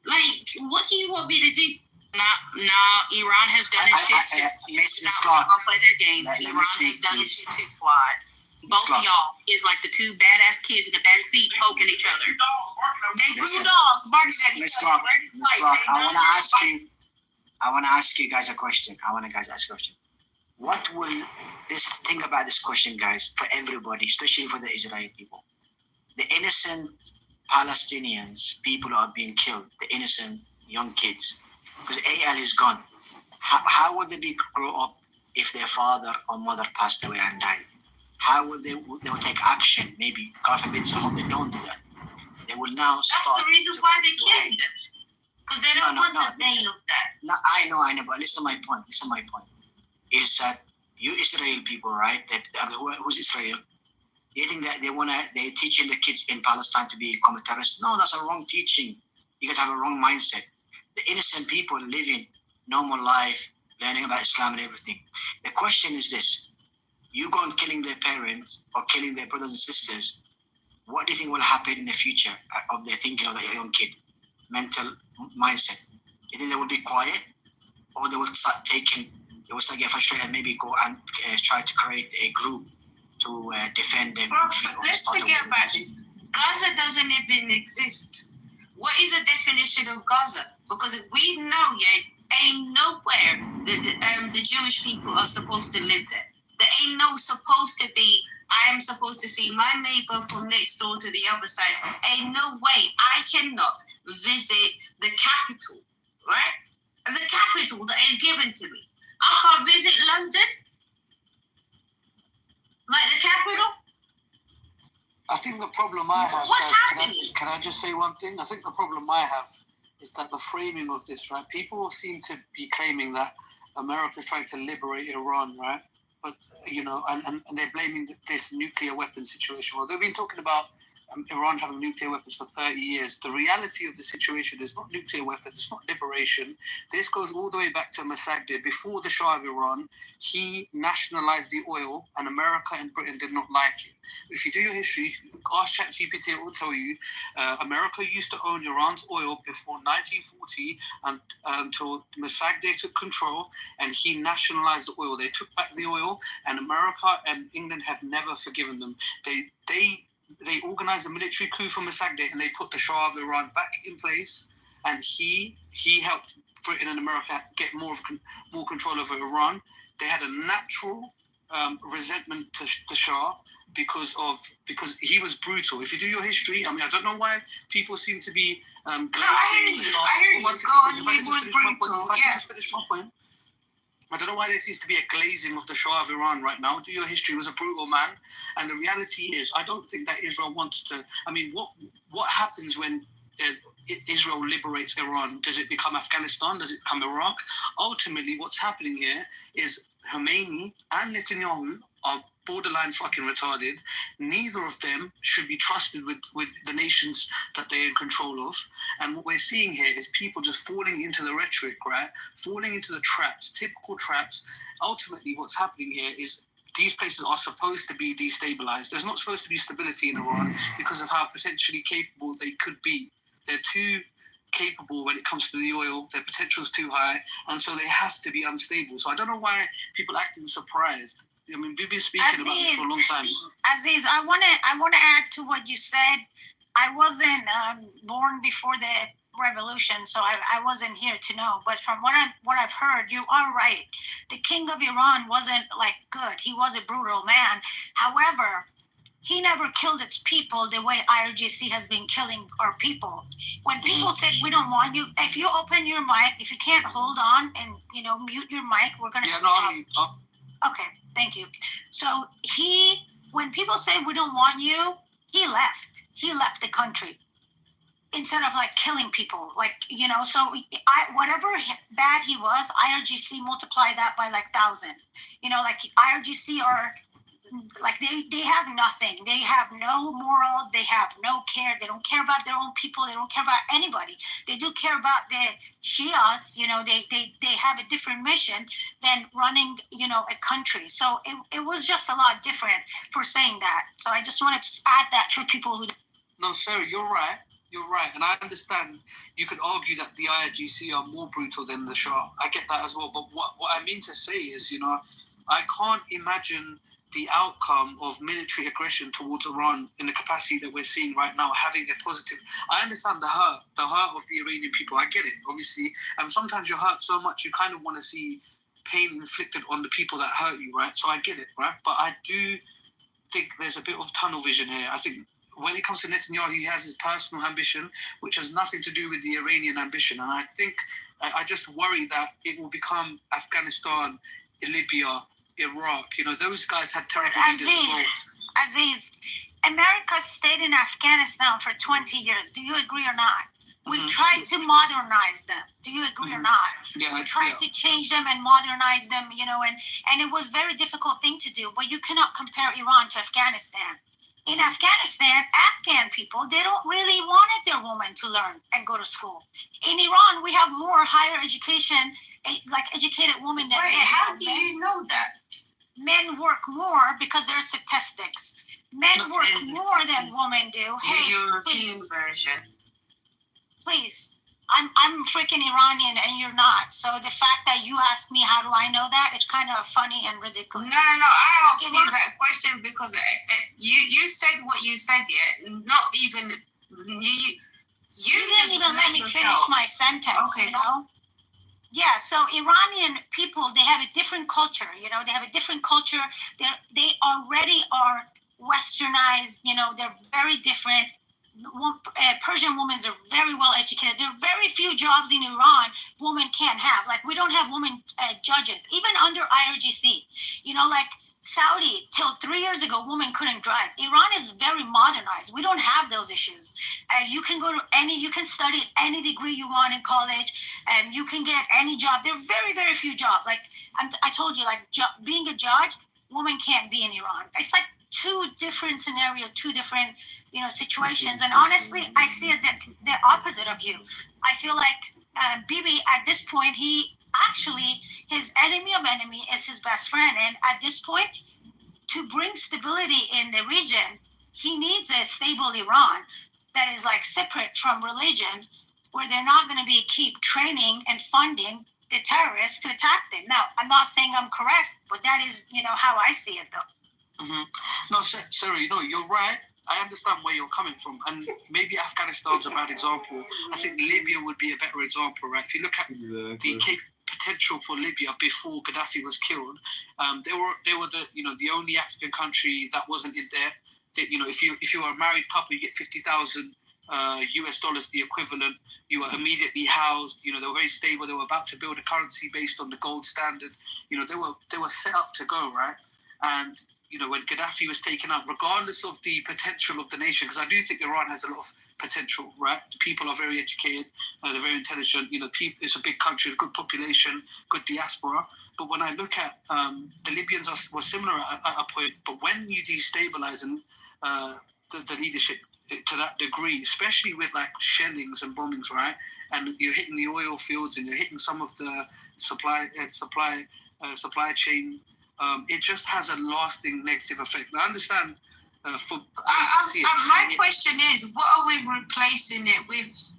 Like, what do you want me to do? Nah, Iran has done its shit. Miss Not Clark, gonna play their games. let me Iran speak, has done its please. shit too, squad. Both of Clark. y'all is like the two badass kids in the back seat poking each other. They two Listen, dogs barking at each Miss other. Clark, Ready to Miss fight. Clark, They I know want to they're ask fighting. you. I want to ask you guys a question. What will think about this question, guys, for everybody, especially for the Israeli people? The innocent Palestinians, people are being killed, the innocent young kids, because AL is gone. How would they grow up if their father or mother passed away and died? How would they will take action? Maybe, God forbid, so hope they don't do that. They will now start. That's the reason why they killed them. Because they don't want the day of that. No, I know, but listen to my point. Is that you Israel people, right? Who's Israel? You think that they're teaching the kids in Palestine to become a terrorist? No, that's a wrong teaching. You guys have a wrong mindset. The innocent people living normal life, learning about Islam and everything. The question is this: you go and killing their parents or killing their brothers and sisters, what do you think will happen in the future of their thinking of that young kid? Mental mindset. You think they will be quiet, or they will start getting frustrated and maybe go and try to create a group to defend their country? Let's forget about this. Gaza doesn't even exist. What is the definition of Gaza? Because if we know, ain't nowhere that the Jewish people are supposed to live there. There ain't no supposed to be, I am supposed to see my neighbor from next door to the other side. Ain't no way I cannot visit the capital, right? The capital that is given to me. I can't visit London, like the capital. I think the problem I have, What's guys, happening? can I just say one thing? I think the problem I have is that the framing of this, right? People seem to be claiming that America's trying to liberate Iran, right? But, and they're blaming this nuclear weapon situation. Well, they've been talking about Iran having nuclear weapons for 30 years. The reality of the situation is not nuclear weapons, it's not liberation. This goes all the way back to Mossadegh. Before the Shah of Iran, he nationalized the oil, and America and Britain did not like it. If you do your history, ask ChatGPT, it will tell you America used to own Iran's oil before 1940 and until Mossadegh took control and he nationalized the oil. They took back the oil, and America and England have never forgiven them. They organized a military coup for Mossadegh, and they put the Shah of Iran back in place, and he helped Britain and America get more control over Iran. They had a natural resentment to the Shah because he was brutal. If you do your history, I mean, I don't know why people seem to be glazing the Shah. I hear you. Go on, he was brutal. If I can just finish my point. I don't know why there seems to be a glazing of the Shah of Iran right now. Do your history. He was a brutal man. And the reality is, I don't think that Israel wants to... I mean, what happens when Israel liberates Iran? Does it become Afghanistan? Does it become Iraq? Ultimately, what's happening here is Khomeini and Netanyahu are borderline fucking retarded. Neither of them should be trusted with the nations that they're in control of. And what we're seeing here is people just falling into the rhetoric, right? Falling into the traps, typical traps. Ultimately, what's happening here is these places are supposed to be destabilized. There's not supposed to be stability in Iran because of how potentially capable they could be. They're too capable when it comes to the oil. Their potential is too high, and so they have to be unstable. So I don't know why people acting surprised. I mean, we've been speaking about this for a long time. Aziz, I want to add to what you said. I wasn't born before the revolution, so I wasn't here to know. But from what I've heard, you are right. The king of Iran wasn't good. He was a brutal man. However, he never killed its people the way IRGC has been killing our people. When people said, we don't want you, if you open your mic, if you can't hold on and, mute your mic, we're going to... Yeah, no, Okay, thank you. So when people say we don't want you, he left the country instead of killing people, so whatever bad he was, IRGC multiply that by 1,000. IRGC are they have nothing. They have no morals. They have no care. They don't care about their own people. They don't care about anybody. They do care about the Shias. They have a different mission than running, a country. So it was just a lot different for saying that. So I just wanted to add that for people who... No, Sarah, you're right. You're right. And I understand you could argue that the IRGC are more brutal than the Shah. I get that as well. But what I mean to say is, I can't imagine the outcome of military aggression towards Iran in the capacity that we're seeing right now having a positive... I understand the hurt of the Iranian people. I get it, obviously. And sometimes you're hurt so much, you kind of want to see pain inflicted on the people that hurt you, right? So I get it, right? But I do think there's a bit of tunnel vision here. I think when it comes to Netanyahu, he has his personal ambition, which has nothing to do with the Iranian ambition. And I think, I just worry that it will become Afghanistan, Libya, Iraq. Those guys had terrible leaders as well. Aziz, America stayed in Afghanistan for 20 years. Do you agree or not? We tried to modernize them. Do you agree or not? Yeah, we tried to change them and modernize them, and it was a very difficult thing to do. But you cannot compare Iran to Afghanistan. In Afghanistan, Afghan people, they don't really wanted their women to learn and go to school. In Iran, we have more higher education, educated women than men. How do you know that? Men work more because there are statistics. Men work more than women do. The European version. Please. I'm freaking Iranian and you're not. So the fact that you asked me how do I know that, it's kind of funny and ridiculous. No. I asked you that question because you said what you said, yeah. Not even you didn't even let me finish my sentence. Okay, Yeah, so Iranian people, they have a different culture. They have a different culture. They already are westernized. They're very different. Persian women are very well educated. There are very few jobs in Iran women can't have. We don't have women judges, even under IRGC. Saudi, till 3 years ago, women couldn't drive. Iran is very modernized. We don't have those issues. You can go to you can study any degree you want in college. You can get any job. There are very, very few jobs. Like I told you, like being a judge, woman can't be in Iran. It's like two different scenarios, two different, situations. And honestly, I see it the opposite of you. I feel like Bibi, at this point, his enemy of enemy is his best friend. And at this point, to bring stability in the region, he needs a stable Iran that is like separate from religion, where they're not going to keep training and funding the terrorists to attack them. Now, I'm not saying I'm correct, but that is, how I see it, though. Mm-hmm. No, Sarah, you're right. I understand where you're coming from, and maybe Afghanistan's a bad example. I think Libya would be a better example, right? If you look at the potential for Libya before Gaddafi was killed, they were the only African country that wasn't in debt. That, if you were a married couple, you get $50,000 US dollars, the equivalent. You were immediately housed. They were very stable. They were about to build a currency based on the gold standard. They were set up to go, right. And when Gaddafi was taken out, regardless of the potential of the nation, because I do think Iran has a lot of potential, right? The people are very educated, they're very intelligent. It's a big country, a good population, good diaspora. But when I look at the Libyans were similar at a point. But when you destabilize the leadership to that degree, especially with like shellings and bombings, right? And you're hitting the oil fields and you're hitting some of the supply chain. It just has a lasting negative effect. I understand. My question is, what are we replacing it with?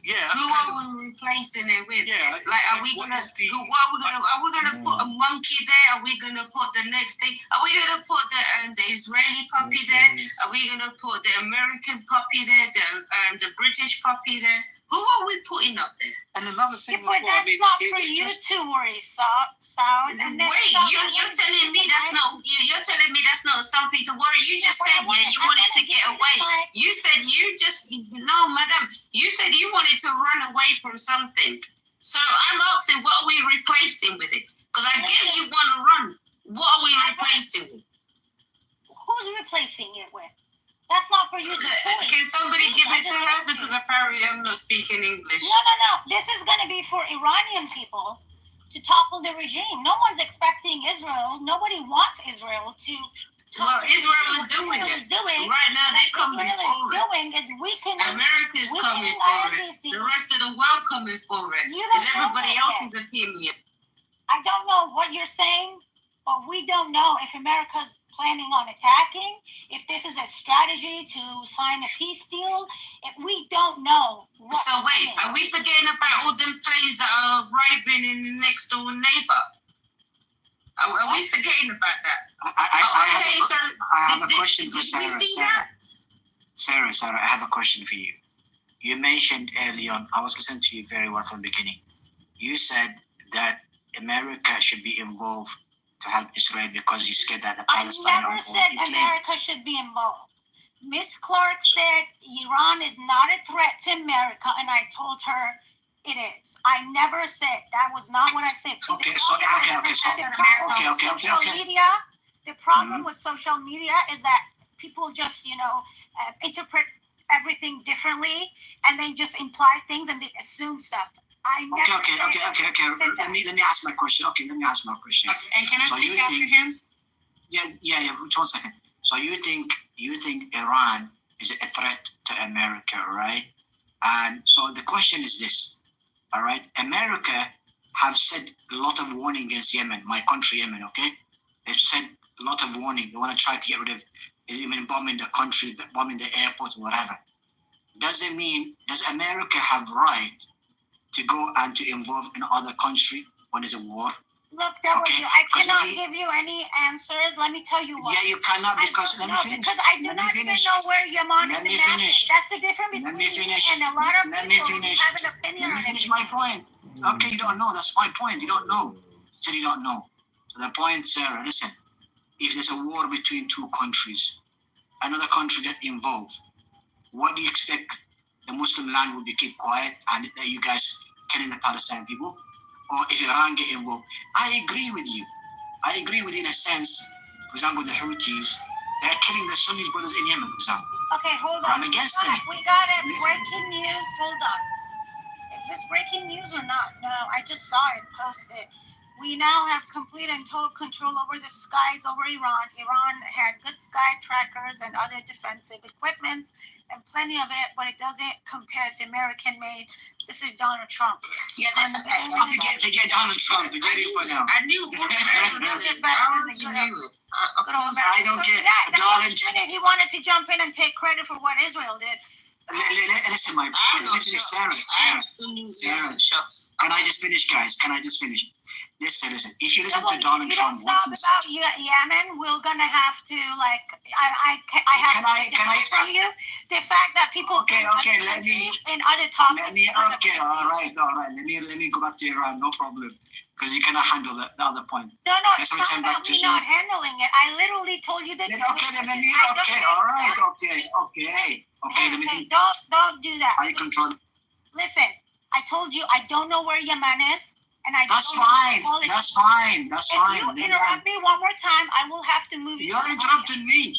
Yeah. Who are we replacing it with? Yeah. Like, are we gonna put a monkey there? Are we gonna put the next thing? Are we gonna put the Israeli puppy there? Are we gonna put the American puppy there? The British puppy there? Who are we putting up there? And another thing, but that's not for you to worry, Saud. And wait, you're telling me that's not. You're telling me that's not something to worry. You just said you wanted to get away. You said no, madam. You said you wanted to run away from something. So I'm asking, what are we replacing with it? Because I get you want to run. What are we replacing with? Who's replacing it with? That's not for you to say. Can somebody give it to her? Because apparently I'm not speaking English. No. This is going to be for Iranian people to topple the regime. No one's expecting Israel. Nobody wants Israel to. Well, Israel is doing it. Right now, they're coming forward. America is coming forward. The rest of the world coming forward. Is everybody else's opinion. I don't know what you're saying, but we don't know if America's planning on attacking, if this is a strategy to sign a peace deal. If we don't know. So wait, are we forgetting about all them planes that are arriving in the next door neighbor? Are we forgetting about that? I have a question for Sarah. Did we see that? Sarah, I have a question for you. You mentioned early on, I was listening to you very well from the beginning. You said that America should be involved to help Israel because you're scared that the Palestinians. I never said America should be involved. Miss Clark said Iran is not a threat to America, and I told her it is. I never said that was not what I said. Media. The problem with social media is that people just, interpret everything differently, and they just imply things and they assume stuff. Okay. Let me ask my question. Let me ask my question. And can I speak after him? Yeah. 1 second. So you think Iran is a threat to America, right? And so the question is this, all right? America have said a lot of warning against Yemen, my country, Yemen. Okay, they've said a lot of warning. They want to try to get rid of Yemen, bombing the country, bombing the airport, whatever. Does America have right to go and to involve in other country when there's a war? Look, I cannot give you any answers. Let me tell you what. Yeah, you cannot because let me finish. Because I do not even know where Yemen is at. That's the difference between me and a lot of people who have an opinion on it. Let me finish my point. Okay, you don't know. That's my point. You don't know. You said you don't know. So the point, Sarah, listen. If there's a war between two countries, another country get involved, what do you expect? The Muslim land will be keep quiet and you guys killing the Palestinian people? Or if Iran get involved? I agree with you. I agree with you in a sense. For example, the Houthis, they're killing the Sunni brothers in Yemen, for example. Okay, hold on. I'm against them. We got it. Breaking news. Hold on. Is this breaking news or not? No, I just saw it posted. We now have complete and total control over the skies over Iran. Iran had good sky trackers and other defensive equipment and plenty of it, but it doesn't compare to American-made. This is Donald Trump. Yeah, that's forget Donald Trump. Forget it for now. I knew. I don't care. Donald Trump. He wanted to jump in and take credit for what Israel did. Listen, my friend. Listen, Sarah. Can I just finish, guys? Can I just finish? Listen. If you listen to Donald Trump, what's this? About Yemen, we're gonna have to I have to from you the fact that people let me in other topics. All right. Let me go back to Iran. No problem. Because you cannot handle the other point. No, it's not about me not handling it. I literally told you that. Don't do that. I control. Listen, I told you I don't know where Yemen is, and That's fine. If you interrupt me one more time, I will have to move you. You're interrupting me.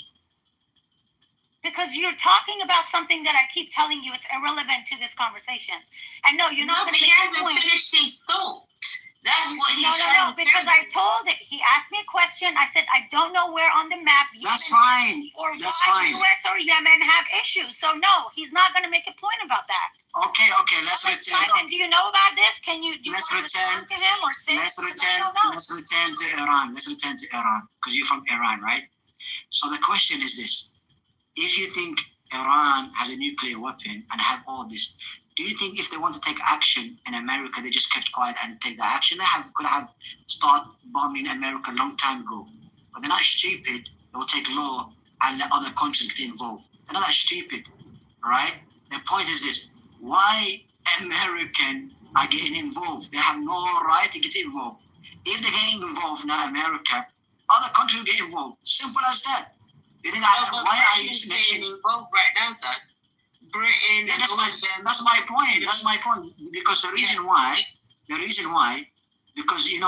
Because you're talking about something that I keep telling you it's irrelevant to this conversation. And no, you're not going to make a point. He hasn't finished his thought. That's what he's No, because I told it. He asked me a question. I said, I don't know where on the map That's fine. Or why US or Yemen have issues. So no, he's not going to make a point about that. Okay, let's return. And do you know about this? Can you let's return to him or say? Let's return to Iran. Because you're from Iran, right? So the question is this. If you think Iran has a nuclear weapon and have all this, do you think if they want to take action in America, they just kept quiet and take the action? They could have started bombing America a long time ago. But they're not stupid. They will take law and let other countries get involved. They're not that stupid, right? The point is this. Why Americans are getting involved? They have no right to get involved. If they're getting involved, not America, other countries will get involved. Simple as that. You think why are you getting involved right now, though? Britain. Yeah, that's my point. That's my point. Because the reason why, because in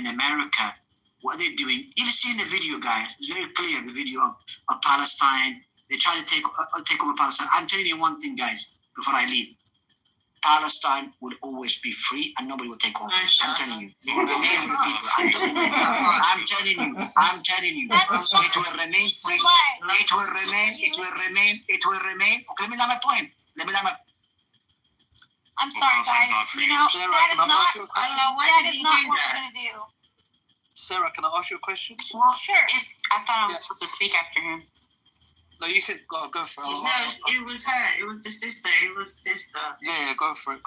America, what they're doing. You've seen the video, guys. It's very clear. The video of Palestine. They try to take over Palestine. I'm telling you one thing, guys. Before I leave, Palestine will always be free and nobody will take over. I'm telling you. I'm telling you. It will remain free. It will remain. Okay, let me know my point. I'm sorry, guys. That is not what we're going to do. Sarah, can I ask you a question? Well, sure. I thought I was supposed to speak after him. No, you can go for it. No, it was her. It was the sister. Yeah, go for it.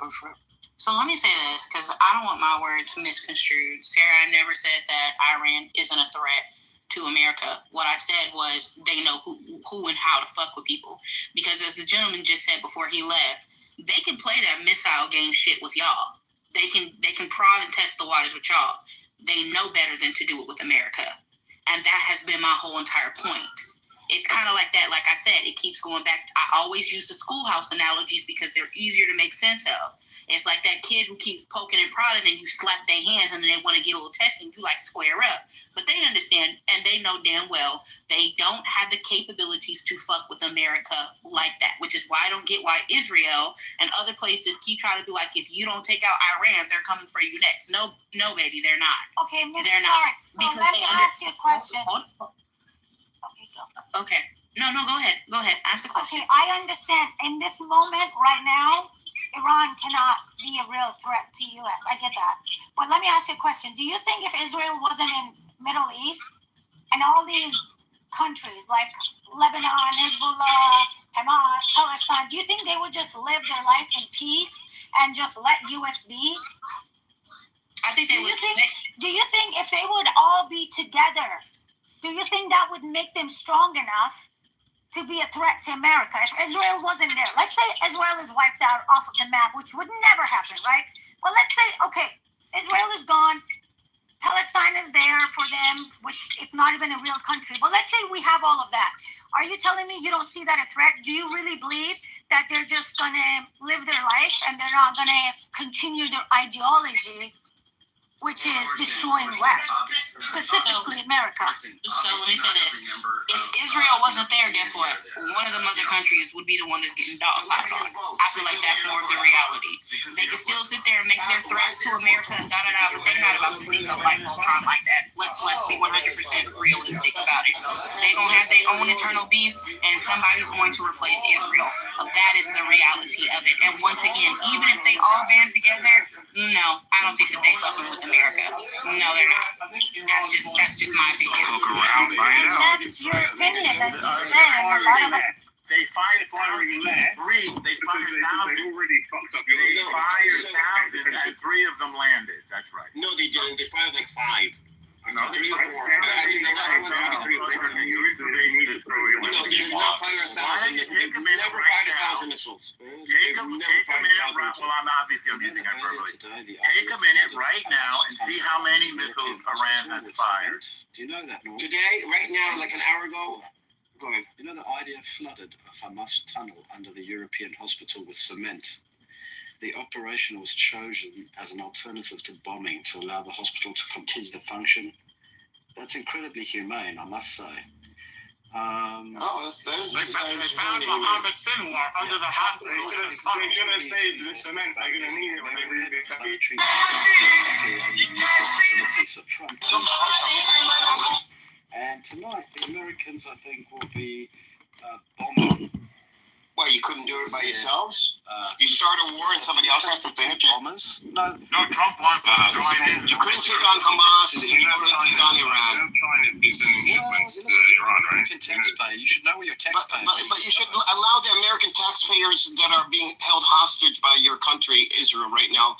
So let me say this, because I don't want my words misconstrued. Sarah, I never said that Iran isn't a threat to America. What I said was they know who and how to fuck with people. Because as the gentleman just said before he left, they can play that missile game shit with y'all. They can prod and test the waters with y'all. They know better than to do it with America. And that has been my whole entire point. It's kind of like that. Like I said, it keeps going back. I always use the schoolhouse analogies because they're easier to make sense of. It's like that kid who keeps poking and prodding and you slap their hands and then they want to get a little testing. You like square up. But they understand and they know damn well they don't have the capabilities to fuck with America like that, which is why I don't get why Israel and other places keep trying to be like, if you don't take out Iran, they're coming for you next. No, baby, they're not. Okay, they're not. So let me ask you a question. Okay. No, go ahead. Ask the question. Okay, I understand. In this moment, right now, Iran cannot be a real threat to U.S. I get that. But let me ask you a question. Do you think if Israel wasn't in Middle East and all these countries like Lebanon, Hezbollah, Hamas, Palestine, do you think they would just live their life in peace and just let U.S. be? I think they would. Do you think if they would all be together, do you think that would make them strong enough to be a threat to America? If Israel wasn't there, let's say Israel is wiped out off of the map, which would never happen, right? Well, let's say, okay, Israel is gone, Palestine is there for them, which it's not even a real country. But let's say we have all of that. Are you telling me you don't see that a threat? Do you really believe that they're just going to live their life and they're not going to continue their ideology, which is destroying West, specifically America. So let me say this. If Israel wasn't there, guess what? One of the other countries would be the one that's getting dogpiled on. I feel like that's more of the reality. They can still sit there and make their threats to America and da-da-da, but they're not about to sneak up like Voltron like that. Let's be 100% realistic about it. They're going to have their own internal beefs, and somebody's going to replace Israel. That is the reality of it. And once again, even if they all band together, no, I don't think that they fucking with America. No, they're not. That's just my opinion. Look around, find out. That is your opinion, like you said, and a lot of They fired thousands. They fired thousands. They already fucked up. They fired thousands, and 3 of them landed. That's right. No, they didn't. They fired like 5. No, 3 or 4. Actually, they fired 3 or 4. No, they did not fire 1,000. They never fired 1,000 missiles. Take a minute, well, obviously I'm using hyperbole. Take a minute right now and see how many missiles Iran has fired. Do you know that, Norm? Today, right now, like an hour ago, go ahead. You know the idea flooded a Hamas tunnel under the European hospital with cement? The operation was chosen as an alternative to bombing to allow the hospital to continue to function. That's incredibly humane, I must say. They found Mohammed Sinwar under the hospital. They're gonna save the cement. They're gonna need it when they read it. And tonight, the Americans, I think, will be bombing. Well, you couldn't do it by yourselves? You start a war and somebody else has to finish it? Bombers? No, Trump wants to join in. You couldn't take on Hamas and you couldn't take on Iran. You're trying to be sending shipments to Iran, right? You can taxpayer. You should know where your taxpayer is. But you should allow the American taxpayers that are being held hostage by your country, Israel, right now,